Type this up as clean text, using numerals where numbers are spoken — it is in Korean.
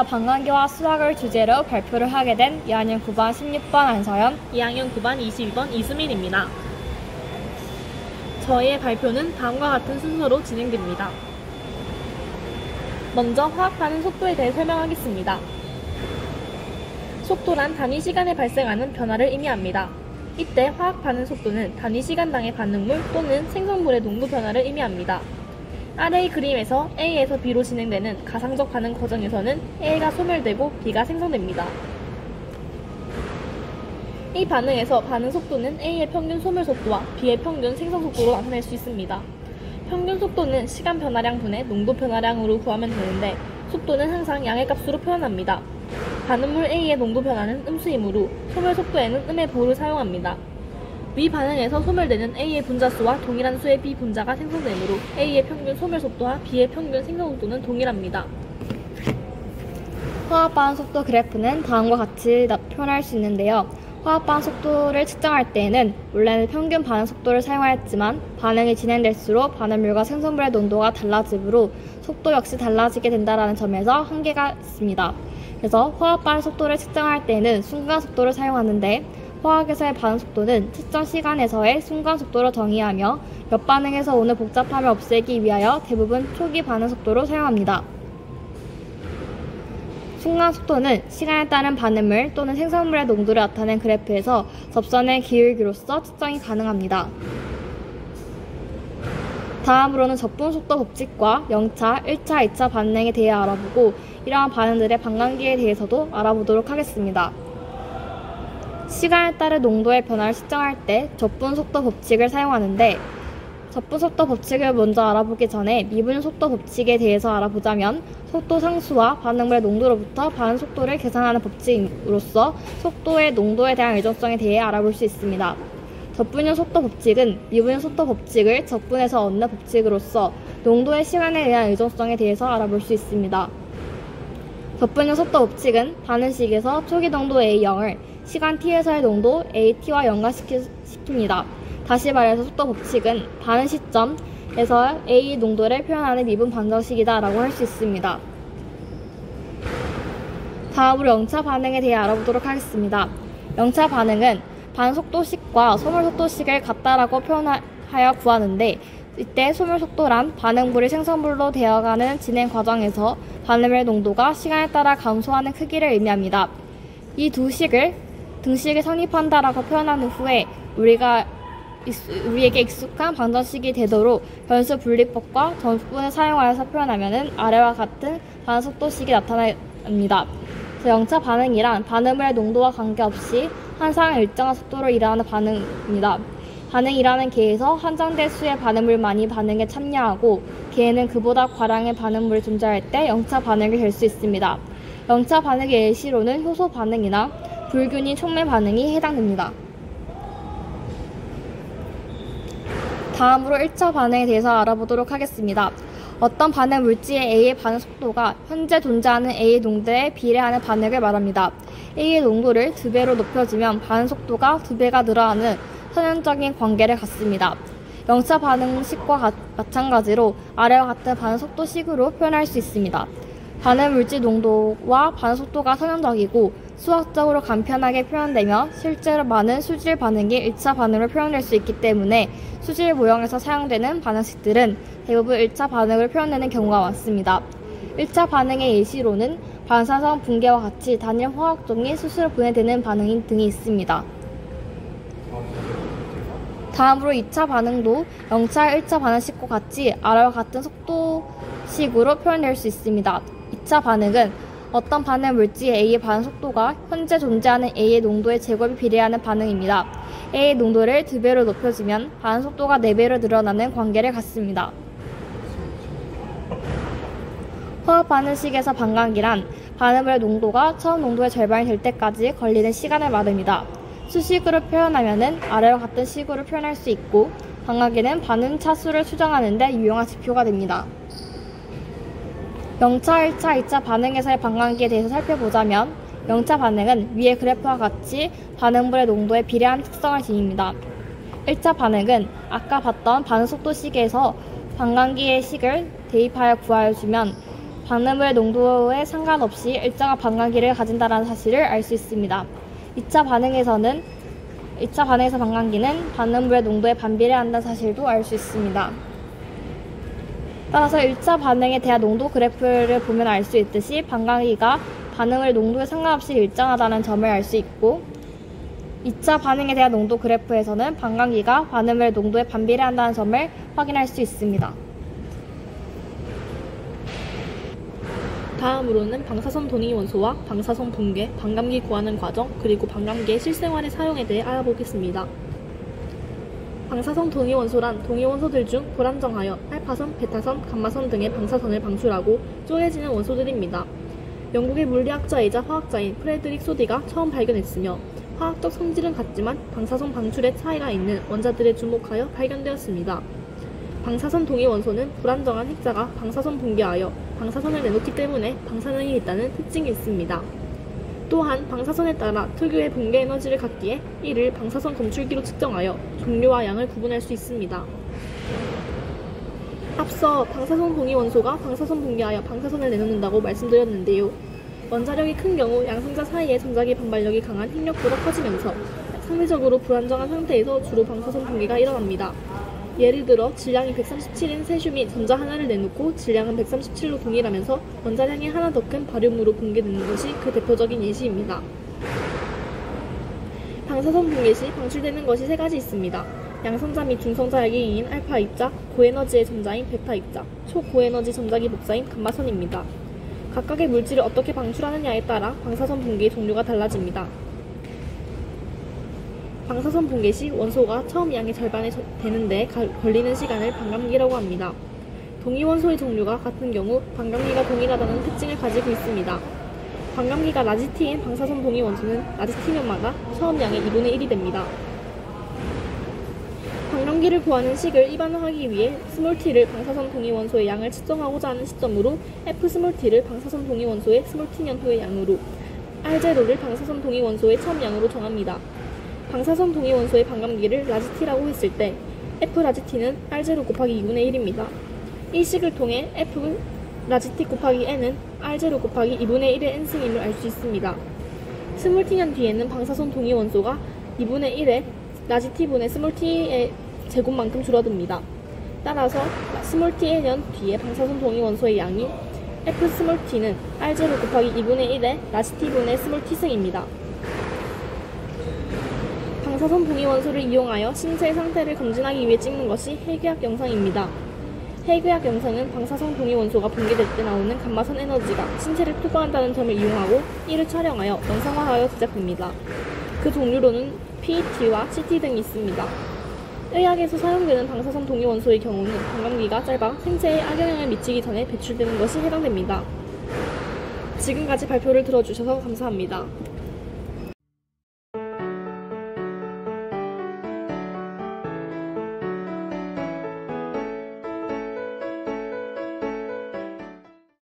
반감기와 수학을 주제로 발표를 하게 된 2학년 9반 16번 안서연, 2학년 9반 22번 이수민입니다. 저희의 발표는 다음과 같은 순서로 진행됩니다. 먼저 화학 반응 속도에 대해 설명하겠습니다. 속도란 단위 시간에 발생하는 변화를 의미합니다. 이때 화학 반응 속도는 단위 시간당의 반응물 또는 생성물의 농도 변화를 의미합니다. 아래의 그림에서 A에서 B로 진행되는 가상적 반응 과정에서는 A가 소멸되고 B가 생성됩니다. 이 반응에서 반응 속도는 A의 평균 소멸 속도와 B의 평균 생성 속도로 나타낼 수 있습니다. 평균 속도는 시간 변화량 분의 농도 변화량으로 구하면 되는데 속도는 항상 양의 값으로 표현합니다. 반응물 A의 농도 변화는 음수이므로 소멸 속도에는 음의 보를 사용합니다. 위 반응에서 소멸되는 A의 분자수와 동일한 수의 B 분자가 생성되므로 A의 평균 소멸 속도와 B의 평균 생성 속도는 동일합니다. 화학 반응 속도 그래프는 다음과 같이 표현할 수 있는데요. 화학 반응 속도를 측정할 때에는 원래는 평균 반응 속도를 사용하였지만 반응이 진행될수록 반응물과 생성물의 농도가 달라지므로 속도 역시 달라지게 된다는 점에서 한계가 있습니다. 그래서 화학 반응 속도를 측정할 때에는 순간 속도를 사용하는데 화학에서의 반응 속도는 측정 시간에서의 순간 속도로 정의하며 몇 반응에서 오는 복잡함을 없애기 위하여 대부분 초기 반응 속도로 사용합니다. 순간 속도는 시간에 따른 반응물 또는 생성물의 농도를 나타낸 그래프에서 접선의 기울기로서 측정이 가능합니다. 다음으로는 접분 속도 법칙과 0차, 1차, 2차 반응에 대해 알아보고 이러한 반응들의 반감기에 대해서도 알아보도록 하겠습니다. 시간에 따른 농도의 변화를 측정할 때 접분 속도 법칙을 사용하는데 접분 속도 법칙을 먼저 알아보기 전에 미분 속도 법칙에 대해서 알아보자면 속도 상수와 반응물의 농도로부터 반응 속도를 계산하는 법칙으로서 속도의 농도에 대한 일정성에 대해 알아볼 수 있습니다. 접분율 속도 법칙은 미분율 속도 법칙을 접분해서 얻는 법칙으로서 농도의 시간에 대한 일정성에 대해서 알아볼 수 있습니다. 접분율 속도 법칙은 반응식에서 초기 농도 A0을 시간 t에서의 농도 AT와 연관시킵니다. 다시 말해서 속도 법칙은 반응 시점에서 A 농도를 표현하는 미분 방정식이다 라고 할 수 있습니다. 다음으로 0차 반응에 대해 알아보도록 하겠습니다. 0차 반응은 반응 속도식과 소멸 속도식을 같다라고 표현하여 구하는데 이때 소멸 속도란 반응물이 생성물로 되어가는 진행 과정에서 반응물 농도가 시간에 따라 감소하는 크기를 의미합니다. 이 두 식을 등식을 성립한다라고 표현한 후에 우리에게 익숙한 방정식이 되도록 변수 분리법과 전분을 사용하여서 표현하면 아래와 같은 반응 속도식이 나타납니다. 0차 반응이란 반응물의 농도와 관계없이 항상 일정한 속도로 일어나는 반응입니다. 반응이라는 계에서 한정된 수의 반응물만이 반응에 참여하고 계에는 그보다 과량의 반응물이 존재할 때 0차 반응이 될 수 있습니다. 0차 반응의 예시로는 효소 반응이나 불균인 촉매 반응이 해당됩니다. 다음으로 1차 반응에 대해서 알아보도록 하겠습니다. 어떤 반응 물질의 A의 반응 속도가 현재 존재하는 A의 농도에 비례하는 반응을 말합니다. A의 농도를 2배로 높여주면 반응 속도가 2배가 늘어나는 선형적인 관계를 갖습니다. 0차 반응식과 마찬가지로 아래와 같은 반응 속도식으로 표현할 수 있습니다. 반응 물질 농도와 반응 속도가 선형적이고 수학적으로 간편하게 표현되며 실제로 많은 수질 반응이 1차 반응으로 표현될 수 있기 때문에 수질 모형에서 사용되는 반응식들은 대부분 1차 반응을 표현하는 경우가 많습니다. 1차 반응의 예시로는 반사성 붕괴와 같이 단일 화학종이 스스로 분해되는 반응 등이 있습니다. 다음으로 2차 반응도 0차, 1차 반응식과 같이 아래와 같은 속도식으로 표현될 수 있습니다. 2차 반응은 어떤 반응 물질 A의 반응 속도가 현재 존재하는 A의 농도의 제곱에 비례하는 반응입니다. A의 농도를 2배로 높여주면 반응 속도가 4배로 늘어나는 관계를 갖습니다. 화학 반응식에서 반감기란 반응물의 농도가 처음 농도의 절반이 될 때까지 걸리는 시간을 말합니다. 수식으로 표현하면 아래와 같은 식으로 표현할 수 있고 반감기는 반응 차수를 추정하는 데 유용한 지표가 됩니다. 0차, 1차, 2차 반응에서의 반감기에 대해서 살펴보자면 0차 반응은 위의 그래프와 같이 반응물의 농도에 비례한 특성을 지닙니다. 1차 반응은 아까 봤던 반응 속도식에서 반감기의 식을 대입하여 구하여주면 반응물의 농도에 상관없이 일정한 반감기를 가진다는 사실을 알 수 있습니다. 2차 반응에서 반감기는 반응물의 농도에 반비례한다는 사실도 알 수 있습니다. 따라서 1차 반응에 대한 농도 그래프를 보면 알 수 있듯이 반감기가 반응물 농도에 상관없이 일정하다는 점을 알 수 있고, 2차 반응에 대한 농도 그래프에서는 반감기가 반응물의 농도에 반비례한다는 점을 확인할 수 있습니다. 다음으로는 방사선 동위원소와 방사선 붕괴, 반감기 구하는 과정, 그리고 반감기의 실생활의 사용에 대해 알아보겠습니다. 방사선 동위원소란 동위원소들 중 불안정하여 알파선, 베타선, 감마선 등의 방사선을 방출하고 쪼개지는 원소들입니다. 영국의 물리학자이자 화학자인 프레드릭 소디가 처음 발견했으며 화학적 성질은 같지만 방사선 방출에 차이가 있는 원자들에 주목하여 발견되었습니다. 방사선 동위원소는 불안정한 핵자가 방사선 붕괴하여 방사선을 내놓기 때문에 방사능이 있다는 특징이 있습니다. 또한 방사선에 따라 특유의 붕괴 에너지를 갖기에 이를 방사선 검출기로 측정하여 종류와 양을 구분할 수 있습니다. 앞서 방사선 동위원소가 방사선 붕괴하여 방사선을 내놓는다고 말씀드렸는데요. 원자력이 큰 경우 양성자 사이의 전자기 반발력이 강한 핵력보다 커지면서 상대적으로 불안정한 상태에서 주로 방사선 붕괴가 일어납니다. 예를 들어 질량이 137인 세슘이 전자 하나를 내놓고 질량은 137로 동일하면서 원자량이 하나 더 큰 바륨으로 붕괴되는 것이 그 대표적인 예시입니다. 방사선 붕괴 시 방출되는 것이 세 가지 있습니다. 양성자 및 중성자 약이인 알파 입자, 고에너지의 전자인 베타 입자, 초고에너지 전자기 복사인 감마선입니다. 각각의 물질을 어떻게 방출하느냐에 따라 방사선 붕괴의 종류가 달라집니다. 방사선 붕괴 시 원소가 처음 양의 절반에 되는데 걸리는 시간을 반감기라고 합니다. 동위원소의 종류가 같은 경우 반감기가 동일하다는 특징을 가지고 있습니다. 반감기가 라지티인 방사선 동위원소는 라지티면마다 처음 양의 2분의 1이 됩니다. 반감기를 구하는 식을 일반화하기 위해 스몰 t를 방사선 동위원소의 양을 측정하고자 하는 시점으로 F 스몰 t를 방사선 동위원소의 스몰 t년 후의 양으로, R0를 방사선 동위원소의 처음 양으로 정합니다. 방사선 동위원소의 반감기를 라지T라고 했을 때 F 라지T는 R0 곱하기 2분의 1입니다. 이 식을 통해 F 라지T 곱하기 N은 R0 곱하기 2분의 1의 N승임을 알 수 있습니다. 스몰 t년 뒤에는 방사선 동위원소가 2분의 1의 라지T분의 스몰 t의 제곱만큼 줄어듭니다. 따라서 스몰 t의 년 뒤에 방사선 동위원소의 양이 F 스몰 t는 R0 곱하기 2분의 1의 라지T분의 스몰 t승입니다. 방사선 동위원소를 이용하여 신체의 상태를 검진하기 위해 찍는 것이 핵의학 영상입니다. 핵의학 영상은 방사선 동위원소가 붕괴될 때 나오는 감마선 에너지가 신체를 투과한다는 점을 이용하고 이를 촬영하여 영상화하여 제작됩니다. 그 종류로는 PET와 CT 등이 있습니다. 의학에서 사용되는 방사선 동위원소의 경우는 반감기가 짧아 생체에 악영향을 미치기 전에 배출되는 것이 해당됩니다. 지금까지 발표를 들어주셔서 감사합니다.